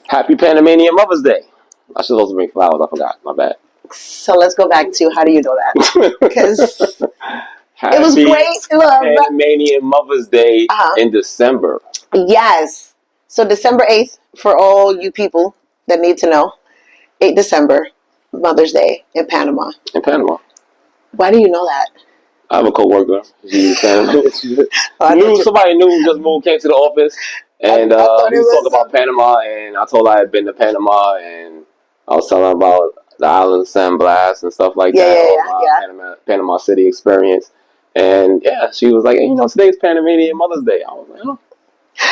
Happy Panamanian Mother's Day. I should also bring flowers. I forgot. My bad. So let's go back to how do you know that? Because it was great. Panamanian Mother's Day in December. Yes. So December 8th, for all you people that need to know, 8 December, Mother's Day in Panama. In Panama. Why do you know that? I have a co-worker. Somebody new just moved, came to the office, and we was talking about Panama, and I told her I had been to Panama, and I was telling her about the island of San Blas and stuff like that. Panama City experience. And yeah, she was like, hey, today's Panamanian Mother's Day. I was like, oh.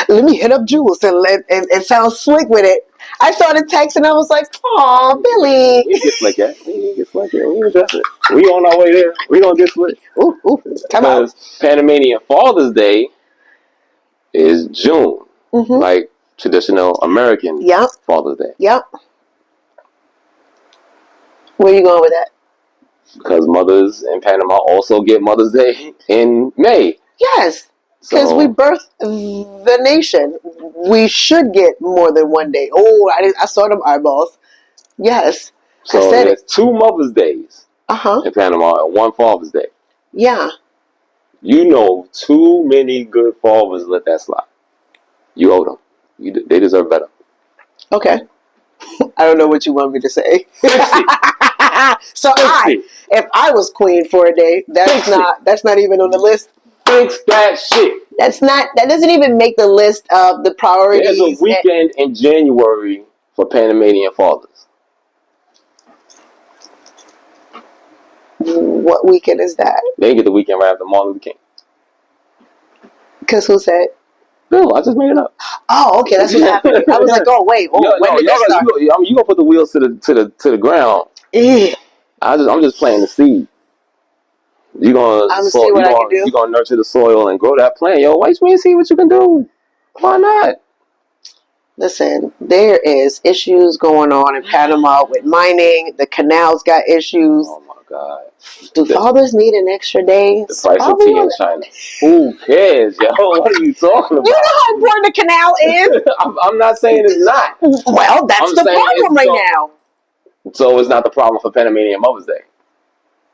Let me hit up Jules and sound slick with it. I saw the text and I was like, "Aw, Billy." We get slick at it. We on our way there. We gonna get slick. Because Panamanian Father's Day is June, like traditional American Father's Day. Yep. Where you going with that? Because mothers in Panama also get Mother's Day in May. Yes. Because we birthed the nation. We should get more than one day. Oh, I saw them eyeballs. Yes. So there's 2 Mother's Days in Panama and 1 Father's Day. Yeah. Too many good fathers let that slide. You owe them. They deserve better. Okay. I don't know what you want me to say. So if I was queen for a day, that's not even on the list. Fix that shit. That doesn't even make the list of the priorities. There's a weekend in January for Panamanian fathers. What weekend is that? They get the weekend right after Martin Luther King. Because who said? No, I just made it up. Oh, okay, that's what happened. I was like, oh wait, when did that start? You gonna put the wheels to the ground. I'm just planting the seed. You're gonna nurture the soil and grow that plant. Yo, wait and see what you can do. Why not? Listen, there is issues going on in Panama with mining. The canals got issues. Oh my God. Do fathers need an extra day? The price of tea in China. Who cares, yo? What are you talking about? You know how important the canal is? I'm not saying it's not. Well, that's the problem right now. So it's not the problem for Panamanian Mother's Day.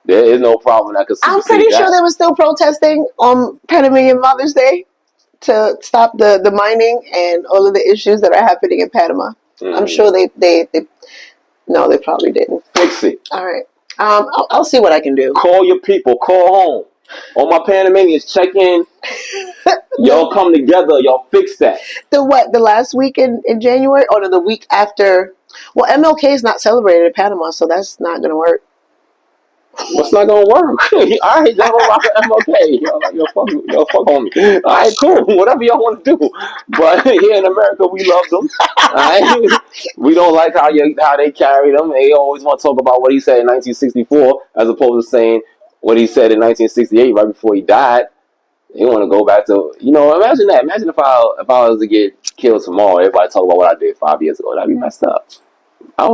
There is no problem that could supersede I'm pretty sure they were still protesting on Panamanian Mother's Day to stop the mining and all of the issues that are happening in Panama. I'm sure they probably didn't. Fix it. All right. I'll see what I can do. Call your people. Call home. All my Panamanians, check in. Y'all come together. Y'all fix that. The last week in January? Or the week after? Well, MLK is not celebrated in Panama, so that's not going to work. What's not gonna work? All right, y'all don't rock an MLK. Y'all fuck on me. All right, cool. Whatever y'all want to do. But here in America, we love them. All right? We don't like how they carry them. They always want to talk about what he said in 1964 as opposed to saying what he said in 1968 right before he died. They want to go back to, imagine that. Imagine if I was to get killed tomorrow, everybody talk about what I did 5 years ago. That'd be messed up. I'm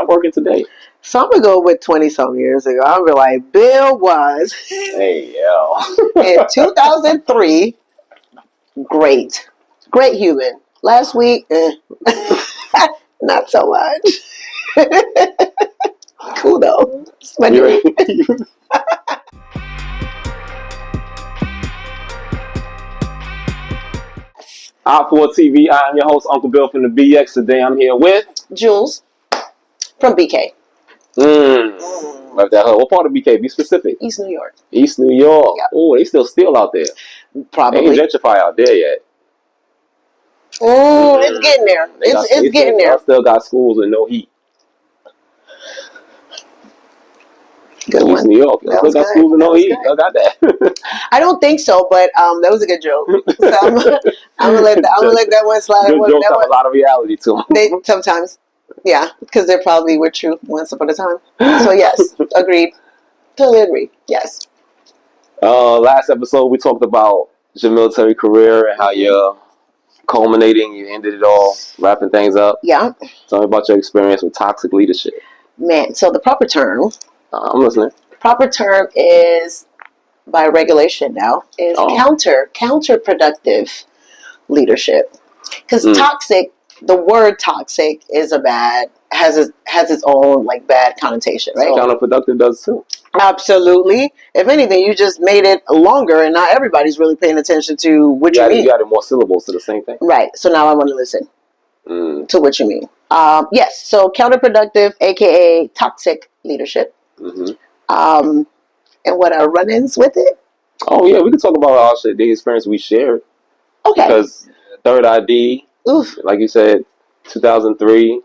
working today. So I'm going to go with 20-some years ago. I'll be like, Bill was, hey, yo. in 2003, great human. Last week, not so much. Cool, though. Op4 TV, I'm your host, Uncle Bill from the BX. Today I'm here with Jules from BK. Like that. What part of BK? Be specific. East New York. East New York. Yep. Oh, they still steal out there. Probably. They ain't gentrify out there yet. It's getting there. It's getting there. Still got schools with no heat. Good one. East New York. Still got schools with no heat. I got that. I don't think so, but that was a good joke. So I'm gonna let that one slide. Good jokes have a lot of reality to them. They sometimes. Yeah, because they probably were true once upon a time. So yes, agreed. Totally agree. Yes. Last episode we talked about your military career and how you're culminating. You ended it all, wrapping things up. Yeah. Tell me about your experience with toxic leadership. Man, so the proper term. I'm listening. The proper term is, by regulation now, is counterproductive leadership. Because toxic the word toxic is has its own like bad connotation, right? So counterproductive does too. Absolutely. If anything, you just made it longer, and not everybody's really paying attention to what you mean. You added more syllables to the same thing. Right. So now I want to listen to what you mean. Yes. So counterproductive, aka toxic leadership. And what are run-ins with it? Oh yeah, we can talk about the experience we shared. Okay. Because Third ID, like you said, 2003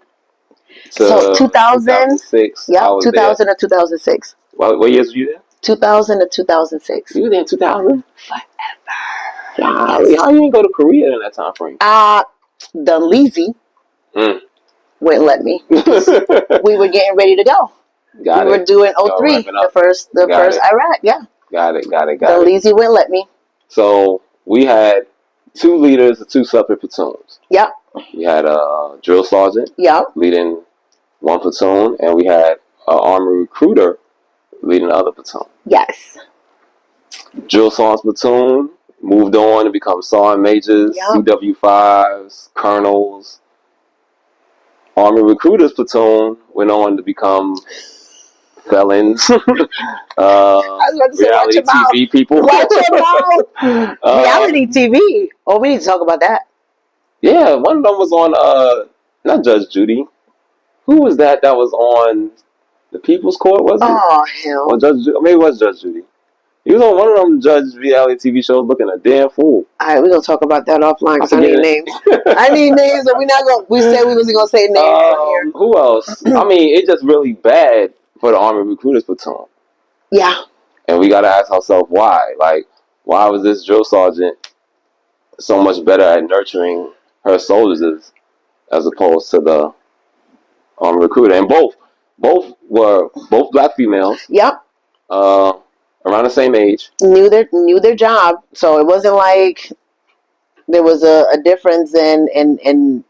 to 2006. Yeah, 2000 or 2006. What years were you there? 2000 to 2006. You were there in 2000? Forever. Yes. How you didn't go to Korea in that time frame? The lazy wouldn't let me. We were getting ready to go. We were doing 03, the first Iraq. Yeah. Got it. The lazy wouldn't let me. So we had 2 leaders of 2 separate platoons. Yep. We had a drill sergeant leading 1 platoon, and we had an army recruiter leading the other platoon. Yes. Drill sergeant's platoon moved on to become sergeant majors, CW5s, colonels. Army recruiters platoon went on to become felons. Reality TV people. Watch your mouth. Reality TV. Oh, we need to talk about that. Yeah, one of them was on not Judge Judy. Who was that was on the People's Court, was it? Oh, hell. Or maybe it was Judge Judy. He was on one of them judge reality TV shows looking a damn fool. Alright, we're gonna talk about that offline because I need names. I need names, and we said we wasn't gonna say names on here. Who else? I mean, it's just really bad for the Army Recruiters Platoon. Yeah. And we gotta ask ourselves why. Like, why was this drill sergeant so much better at nurturing her soldiers as opposed to the Army Recruiter? And both were black females. Yep. Around the same age. Knew their job, so it wasn't like there was a difference in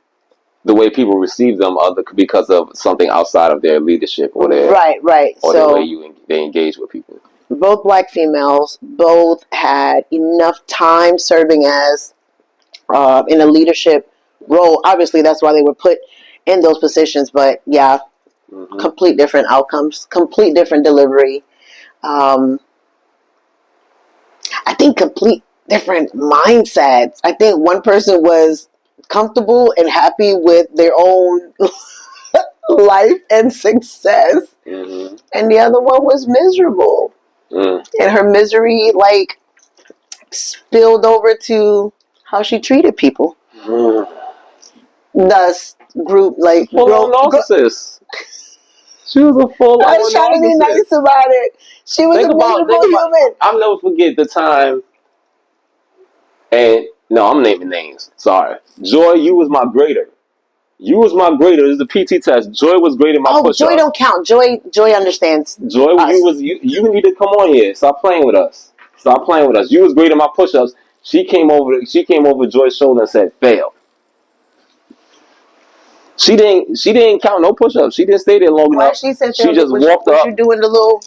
the way people receive them because of something outside of their leadership or their right. Or the way they engage with people. Both black females, both had enough time serving as in a leadership role. Obviously, that's why they were put in those positions. But yeah, complete different outcomes, complete different delivery. I think complete different mindsets. I think one person was comfortable and happy with their own life and success, and the other one was miserable. And her misery spilled over to how she treated people. Thus, full narcissist. She was a full. I was trying to be nice about it. She was a miserable human. I'll never forget the time. And no, I'm naming names. Sorry, Joy, you was my grader. You was my grader. This is a PT test. Joy was grading my push-ups. Joy don't count. Joy understands. Joy, you need to come on here. Stop playing with us. You was grading my push-ups. She came over Joy's shoulder and said, "Fail." She didn't count no push-ups. She didn't stay there long enough. She said she just walked up. Was you doing the little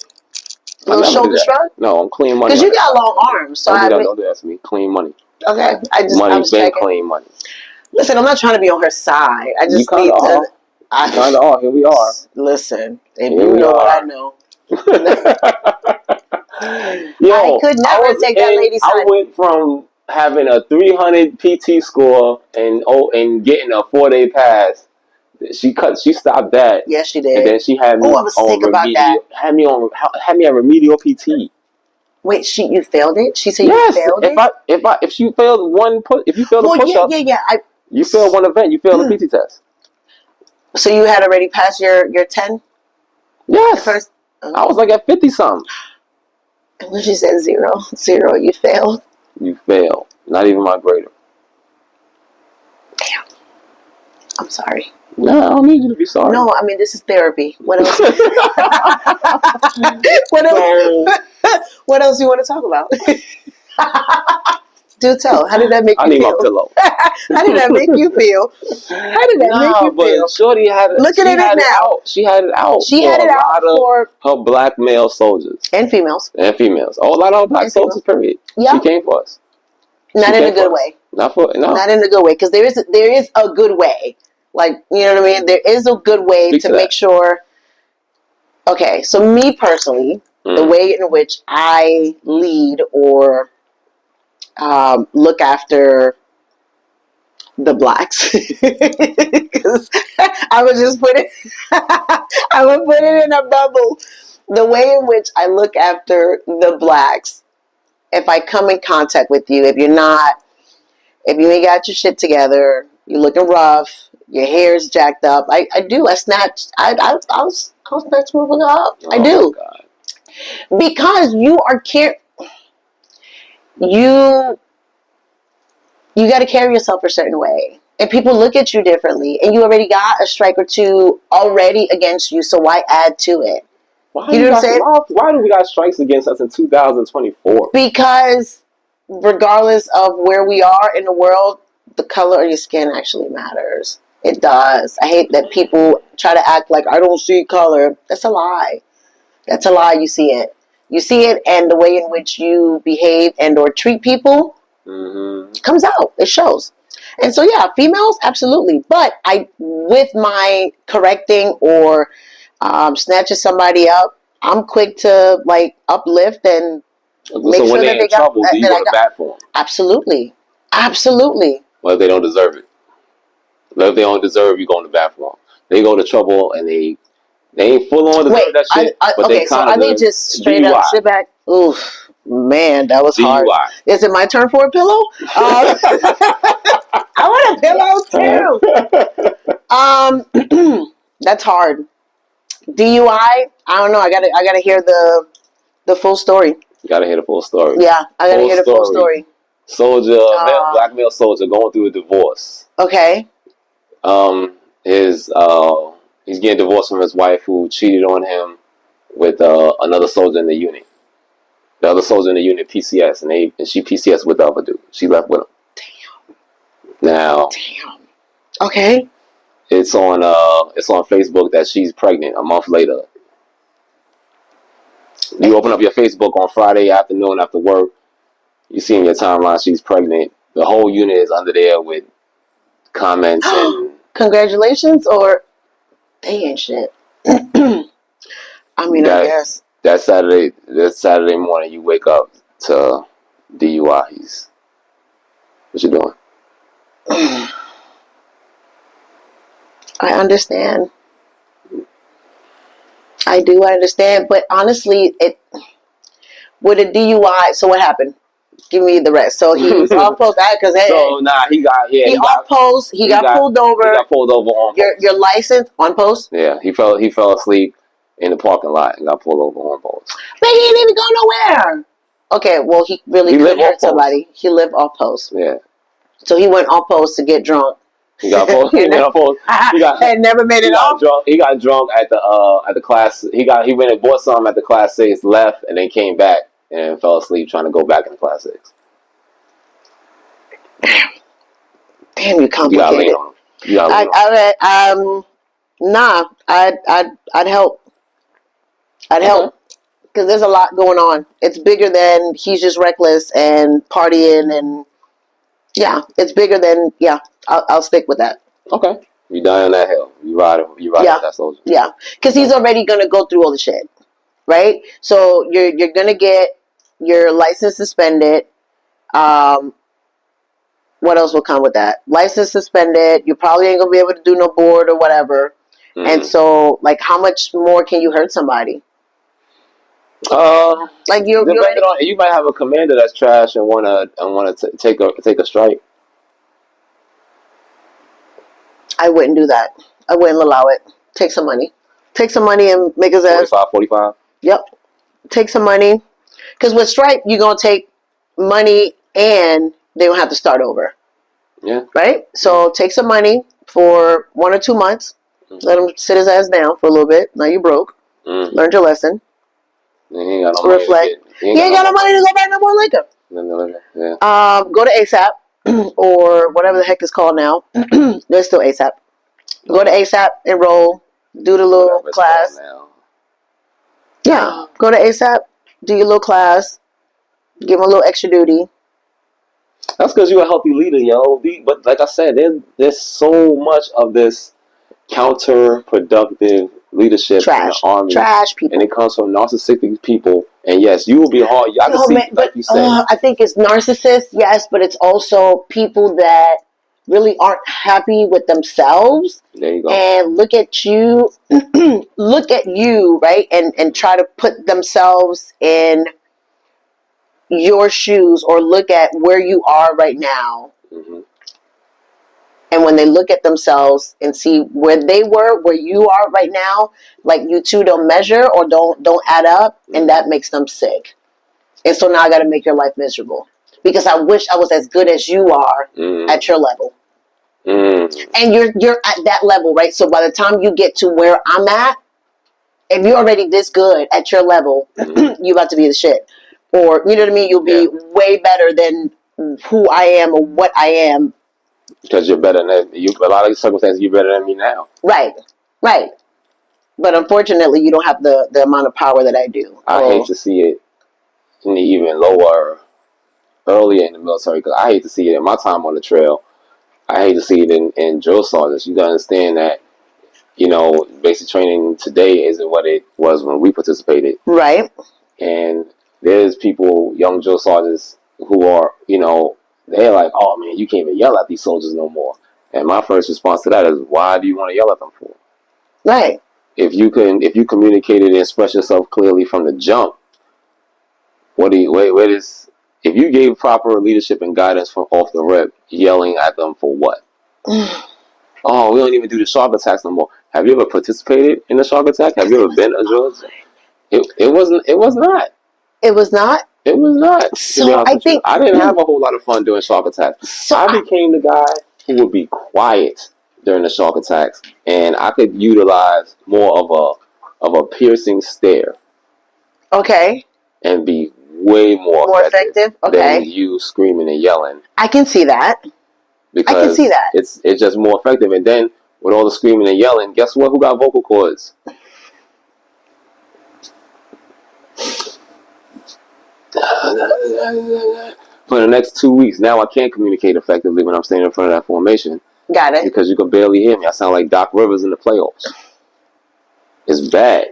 shoulder shrug? No, I'm clean money. Because you got long arms. So don't do that to me. Clean money. Okay, money's been clean money. Listen, I'm not trying to be on her side. I just need to. Kind of are. Here we are. Listen, if you know what I know. Yo, I could never take that lady's side. I went from having a 300 PT score and getting a 4-day pass. She stopped that. Yes, she did. And then she had me I was sick about that. Had me on remedial PT. Wait, you failed it? She said you failed it? If you failed if you failed a push-up, you failed one event, you failed a PT test. So you had already passed your 10? Yes. I was like at 50 something. And when she said 0, you failed. You failed. Not even my grader. Damn. I'm sorry. No, I don't need you to be sorry. No, I mean, this is therapy. What else? What else do you want to talk about? Do tell. How did that make you feel? I need my pillow. How did that make you feel? How did that make you feel? Shorty had it. Looking at it now. She had it out. She had it out for her black male soldiers. And females. Oh, a lot of black soldiers, period. Yep. She came for us. Not in a good way. Not for no. Not in a good way, because there is a good way. Like, you know what I mean? There is a good way to make sure. Okay, so me personally, the way in which I lead or look after the blacks, because I would just put it, I would put it in a bubble. The way in which I look after the blacks, if I come in contact with you, if you ain't got your shit together, you're looking rough, your hair's jacked up, I snatch, I'll snatch moving up. I do. Because you are you got to carry yourself a certain way. And people look at you differently. And you already got a strike or two already against you, so why add to it? You know what I'm saying? Why do we got strikes against us in 2024? Because regardless of where we are in the world, the color of your skin actually matters. It does. I hate that people try to act like I don't see color. That's a lie. That's a lie. You see it. You see it, and the way in which you behave and or treat people comes out. It shows. And so, yeah, females, absolutely. But with my correcting or snatching somebody up, I'm quick to like uplift and make so sure when that they're in trouble, do you go to bat for them? Absolutely. Absolutely. Well, if they don't deserve it. Well, if they don't deserve you going to bat for them. They go to trouble and they ain't full on deserve that shit. But okay, so are they just straight up sit back? Oof, man, that was hard. Is it my turn for a pillow? I want a pillow too. That's hard. DUI? I don't know. I gotta hear the full story. You gotta hear the full story. Yeah, I gotta hear the full story. Soldier, black male soldier going through a divorce. Okay. He's getting divorced from his wife who cheated on him with another soldier in the unit. The other soldier in the unit PCS, and she PCS with the other dude. She left with him. Damn. Now. Damn. Okay. It's on Facebook that she's pregnant a month later. You open up your Facebook on Friday afternoon after work. You see in your timeline she's pregnant. The whole unit is under there with comments and congratulations, or they ain't shit. I mean, I guess. That Saturday morning you wake up to DUIs. What you doing? I understand. I do understand, but honestly, with a DUI. So what happened? Give me the rest. So he's off post because he got off post. He got pulled over. He got pulled over on post. Your license on post. Yeah, he fell asleep in the parking lot and got pulled over on post. But he didn't even go nowhere. Okay, well he really could hurt somebody. He lived off post. Yeah. So he went off post to get drunk. He got post. He went off post. And never made it off. He got drunk at the class. He went and bought some at the class 6, left, and then came back and fell asleep trying to go back in class 6. Damn, you complicated. Nah, I'd help. I'd help. Because there's a lot going on. It's bigger than he's just reckless and partying and yeah, it's bigger than I'll stick with that. Okay. You die on that hill. You ride with that soldier. Yeah. Because he's already gonna go through all the shit. Right? So you're gonna get your license suspended. What else will come with that? License suspended. You probably ain't gonna be able to do no board or whatever. And so, like, how much more can you hurt somebody? Like you might have a commander that's trash and wanna take a strike. I wouldn't do that. I wouldn't allow it. Take some money. Take some money and make his ass. 45. Yep. Take some money. Because with strike, you're gonna take money and they don't have to start over. Yeah. Right? So take some money for 1 or 2 months. Let him sit his ass down for a little bit. Now you broke. Learned your lesson. He ain't got no money. Reflect. He ain't got no money to go back no more liquor. Yeah. Go to ASAP or whatever the heck it's called now. There's still ASAP. Go to ASAP, enroll, do the little class. Yeah. Go to ASAP, do your little class, give him a little extra duty. That's because you're a healthy leader, yo. But like I said, there's so much of this counterproductive leadership in the army, trash people, and it comes from narcissistic people. And yes, you will be hard. I can see, like you said. I think it's narcissists, yes, but it's also people that really aren't happy with themselves. There you go. And look at you, right, and try to put themselves in your shoes, or look at where you are right now. Mm-hmm. And when they look at themselves and see where they were, where you are right now, like you two don't measure or don't add up, and that makes them sick. And so now I got to make your life miserable because I wish I was as good as you are at your level. And you're at that level, right? So by the time you get to where I'm at, if you're already this good at your level, you about to be the shit. Or, you know what I mean? You'll be way better than who I am or what I am. Because you're better than you. A lot of circumstances, you're better than me now. Right. But unfortunately, you don't have the amount of power that I do. I hate to see it even lower earlier in the military, because I hate to see it in my time on the trail. I hate to see it in drill sergeants. You got to understand that, basic training today isn't what it was when we participated. Right. And there's people, young drill sergeants, who are, they're like, oh man, you can't even yell at these soldiers no more. And my first response to that is, why do you want to yell at them for? Right. If you communicated and express yourself clearly from the jump, if you gave proper leadership and guidance from off the rip, yelling at them for what? Oh, we don't even do the shark attacks no more. Have you ever participated in a shark attack? Have you ever been a drill? It was not. It was not? It was not. So I think I didn't have a whole lot of fun doing shark attacks. So I became the guy who would be quiet during the shark attacks, and I could utilize more of a piercing stare. Okay. And be way more effective than you screaming and yelling. I can see that. Because I can see that. It's just more effective. And then with all the screaming and yelling, guess what? Who got vocal cords? For the next 2 weeks, now I can't communicate effectively when I'm standing in front of that formation. Got it. Because you can barely hear me. I sound like Doc Rivers in the playoffs. It's bad.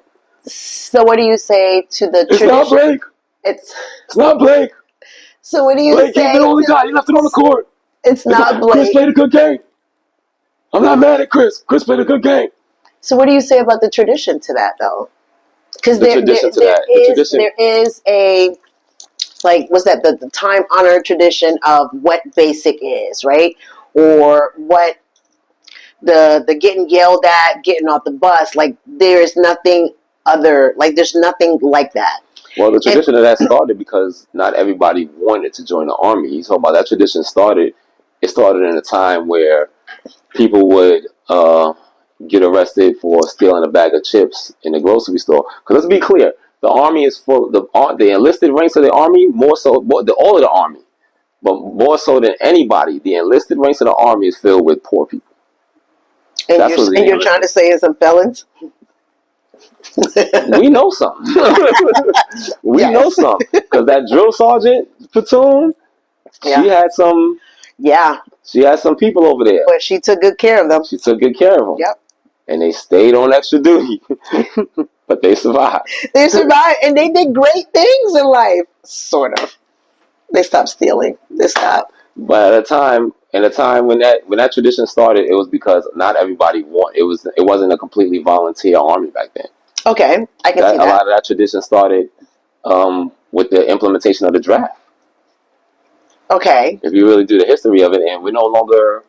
So what do you say to the tradition? It's not Blake. It's not Blake. So what do you Blake say? Blake ain't the only guy. He left it on the court. It's not Blake. Chris played a good game. I'm not mad at Chris. Chris played a good game. So what do you say about the tradition to that, though? Because there is a, like, what's that, the time-honored tradition of what basic is, right? Or what the getting yelled at, getting off the bus. Like, there's nothing other, like, there's nothing like that. Well, the tradition of that started because not everybody wanted to join the army. You talk about that tradition started. It started in a time where people would get arrested for stealing a bag of chips in the grocery store. Because let's be clear, the army is full. The enlisted ranks of the army, more so, all of the army, but more so than anybody, the enlisted ranks of the army is filled with poor people. And you're trying to say it's some felons? We know something. We know something. Because that drill sergeant platoon, she had some. Yeah. She had some people over there. But she took good care of them. She took good care of them. Yep. And they stayed on extra duty. But they survived. They survived, and they did great things in life. Sort of. They stopped stealing. They stopped. But at a time when that tradition started, it was because not everybody it wasn't a completely volunteer army back then. Okay, I can see that. A lot of that tradition started with the implementation of the draft. Okay. If you really do the history of it, and we're no longer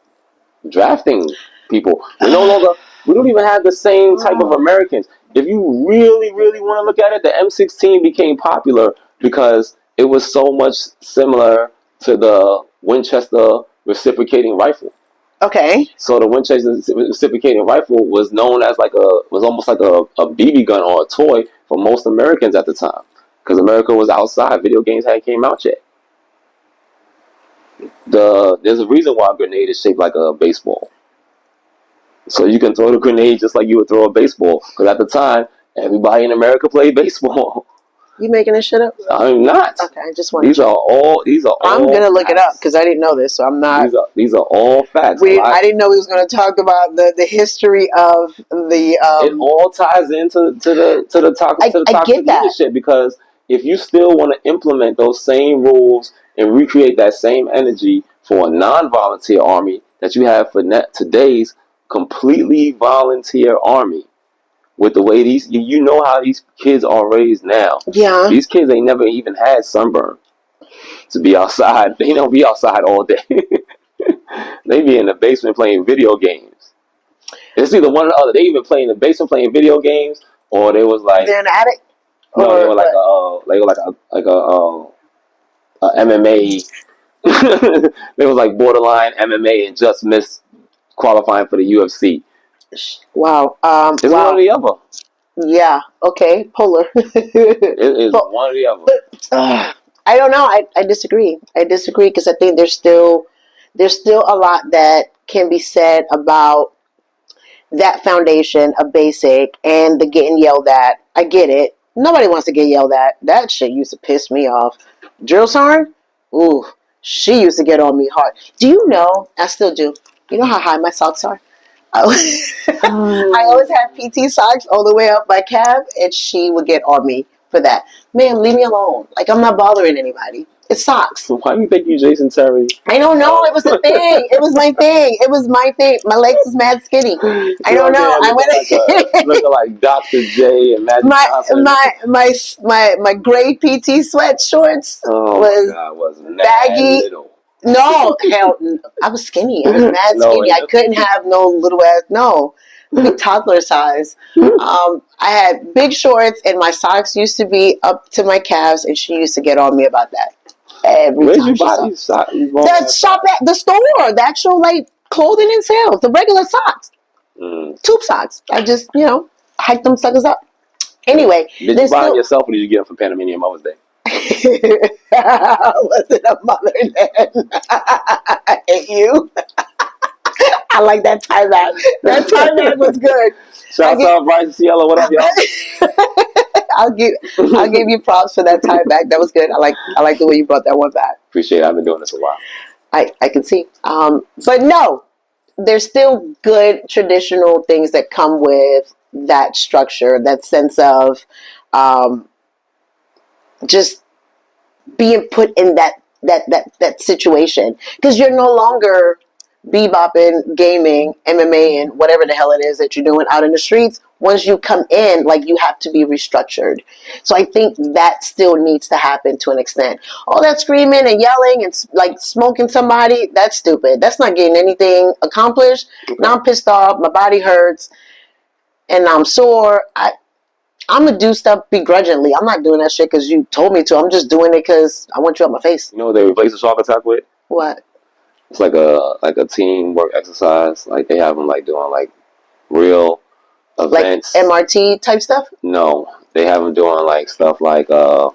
drafting people. We don't even have the same type of Americans. If you really, really want to look at it, the M16 became popular because it was so much similar to the Winchester reciprocating rifle. Okay. So the Winchester reciprocating rifle was known as was almost like a BB gun or a toy for most Americans at the time. Because America was outside. Video games hadn't came out yet. There's a reason why a grenade is shaped like a baseball. So you can throw the grenade just like you would throw a baseball. Because at the time, everybody in America played baseball. You making this shit up? I'm not. Okay, I just want. These are all. I'm gonna look it up because I didn't know this, so I'm not. These are all facts. I didn't know we was gonna talk about the history of the. It all ties into the toxic leadership, because if you still want to implement those same rules and recreate that same energy for a non-volunteer army that you have for today's completely volunteer army, with the way how these kids are raised now. Yeah. These kids ain't never even had sunburn to be outside. They don't be outside all day. They be in the basement playing video games. It's either one or the other. They even play in the basement playing video games, or they was like they're an addict. No, they were like a MMA. They was like borderline MMA and just missed qualifying for the UFC. Wow. It's one or the other. Yeah. Okay. Polar. It is one or the other. But, I don't know. I disagree. I disagree because I think there's still a lot that can be said about that foundation of basic and the getting yelled at. I get it. Nobody wants to get yelled at. That shit used to piss me off. Drill sergeant? Ooh, she used to get on me hard. Do you know? I still do. You know how high my socks are? I always had PT socks all the way up my calf, and she would get on me for that. Man, leave me alone. Like, I'm not bothering anybody. It's socks. Why do you think you Jason Terry? I don't know. It was a thing. It was my thing. It was my thing. My legs was mad skinny. I don't know. I went looking like Dr. J and Magic Johnson. My gray PT sweat shorts was baggy. Little. No, hell, I was skinny. I was mad skinny. I couldn't have no little ass. No, toddler size. I had big shorts, and my socks used to be up to my calves, and she used to get on me about that. Every time. You buy these socks? The shop at the store, the actual like clothing and sales, the regular socks, tube socks. I just hike them suckers up. Anyway, did you buy them yourself, or did you get them from Panamanian Mother's Day? Was it a mother then? I hate you. I like that tie back. That tie back was good. Shout out Bryce Cielo. What up, y'all? I'll give you props for that tie back. That was good. I like the way you brought that one back. Appreciate it. I've been doing this a while. I can see. But no, there's still good traditional things that come with that structure, that sense of just being put in that situation, because you're no longer bebopping, gaming, MMA, and whatever the hell it is that you're doing out in the streets. Once you come in, like, you have to be restructured. So I think that still needs to happen to an extent. All that screaming and yelling and like smoking somebody, that's stupid. That's not getting anything accomplished. Okay. Now I'm pissed off. My body hurts, and I'm sore. I'm going to do stuff begrudgingly. I'm not doing that shit because you told me to. I'm just doing it because I want you on my face. You know what they replace the shark attack with? What? It's like a teamwork exercise. Like, they have them like doing like real events. Like MRT type stuff? No. They have them doing like stuff like they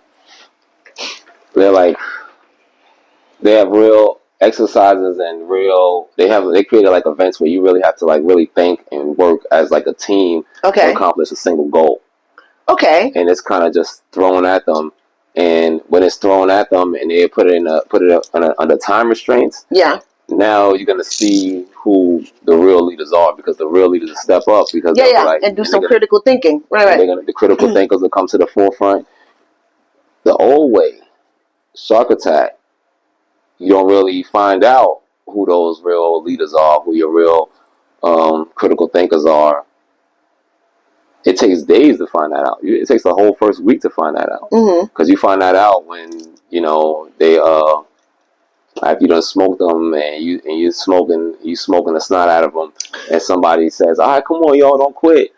have real exercises and they created like events where you really have to like really think and work as like a team to accomplish a single goal. Okay. And it's kind of just thrown at them, and when it's thrown at them and they put it under time restraints. Yeah. Now you're gonna see who the real leaders are, because the real leaders step up, because and do some critical thinking. Right. The critical thinkers will come to the forefront. The old way, shark attack, you don't really find out who those real leaders are, who your real critical thinkers are. It takes days to find that out. It takes the whole first week to find that out. Because you find that out when they after you done smoked them and you smoking the snot out of them, and somebody says, "All right, come on, y'all, don't quit."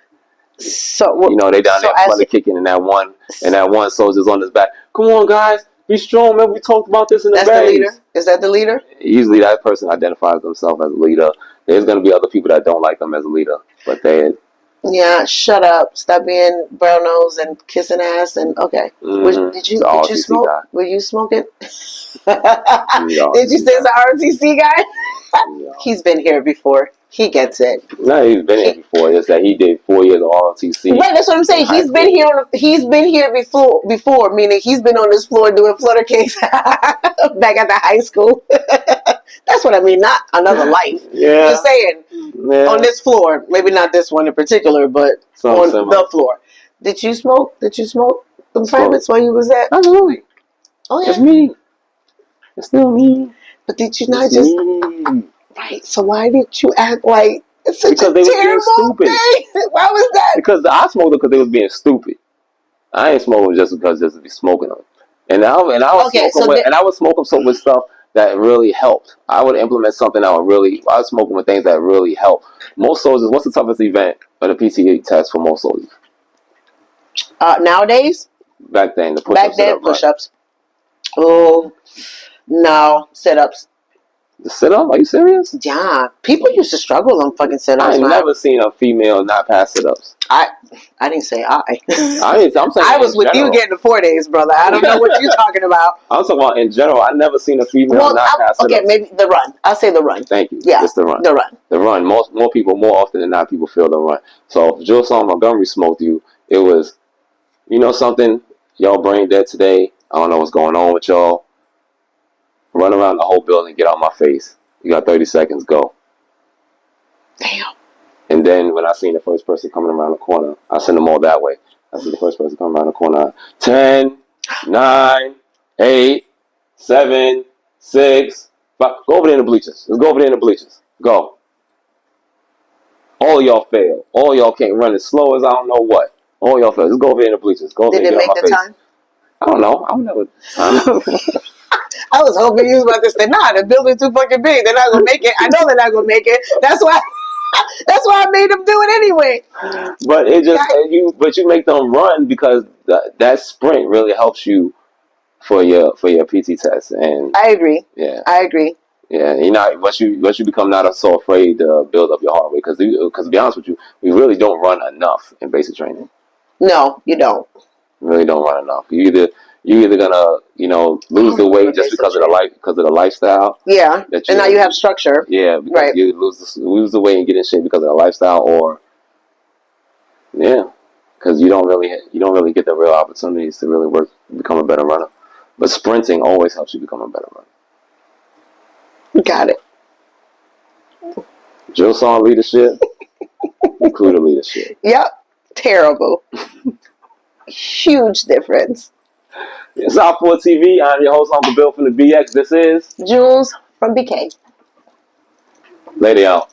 So they down there bloody kicking, and that one soldier's on his back. Come on, guys, be strong, man. We talked about this in the base. That's the leader. Is that the leader? Usually, that person identifies themselves as a leader. There's going to be other people that don't like them as a leader, but they. Yeah, shut up. Stop being brown nose and kissing ass. And okay, did you smoke? Guy. Were you smoking? Did you say it's an ROTC guy? He's been here before. He gets it. No, he's been here before. It's that he did 4 years of ROTC. Right, that's what I'm saying. He's been here. He's been here before. Meaning he's been on this floor doing flutter cakes back at the high school. That's what I mean. Not another life. Yeah. Just saying. Yeah. On this floor, maybe not this one in particular, but on the floor. Did you smoke? The privates while you was at? Absolutely. Oh yeah. It's me. It's still me. But did you not just? Right. So why did you act like it's such because a they terrible was being stupid? Thing? Why was that? Because I smoked them because they was being stupid. I ain't smoking just because just to be smoking them. And I would smoke them with stuff that really helped. I would implement something that would really. I was smoking with things that really help. Most soldiers. What's the toughest event of the PTA test for most soldiers? Nowadays. Back then, the push-ups. Back then, push-ups. Right. Oh no, sit-ups. The sit-up? Are you serious? Yeah. People used to struggle on fucking sit-ups. I ain't never seen a female not pass sit-ups. I didn't say I. I'm saying I was with you getting the 4 days, brother. I don't know what you're talking about. I'm talking about in general. I never seen a female not pass sit-ups. Okay, maybe the run. I'll say the run. Thank you. Yeah. It's the run. The run. The run. More often than not, people feel the run. So if Joe Montgomery smoked you, it was, you know something? Y'all brain dead today. I don't know what's going on with y'all. Run around the whole building, get out my face. You got 30 seconds, go. Damn. And then when I seen the first person coming around the corner, I send them all that way. I see the first person coming around the corner. 10, 9, 8, 7, 6, 5. Go over there in the bleachers. Let's go over there in the bleachers. Go. All y'all fail. All y'all can't run as slow as I don't know what. All y'all fail. Let's go over there in the bleachers. Go over there. Did it make the time? I don't know. I don't know. I was hoping you was about to say, nah, the building's too fucking big. They're not going to make it. I know they're not going to make it. That's why I made them do it anyway. But you make them run because that sprint really helps you for your PT test. And I agree. Yeah. I agree. Yeah, once you become not so afraid to build up your heart rate, because to be honest with you, we really don't run enough in basic training. No, you don't. We really don't run enough. You're either gonna lose the weight just because of the lifestyle. Yeah, and now you have structure. Yeah, because you lose the weight and get in shape because of the lifestyle, or because you don't really get the real opportunities to really become a better runner. But sprinting always helps you become a better runner. Got it. Drill song leadership, recruiter leadership. Yep. Terrible. Huge difference. It's Op4 TV. I'm your host, Uncle Bill from the BX. This is Jules from BK. Later, y'all.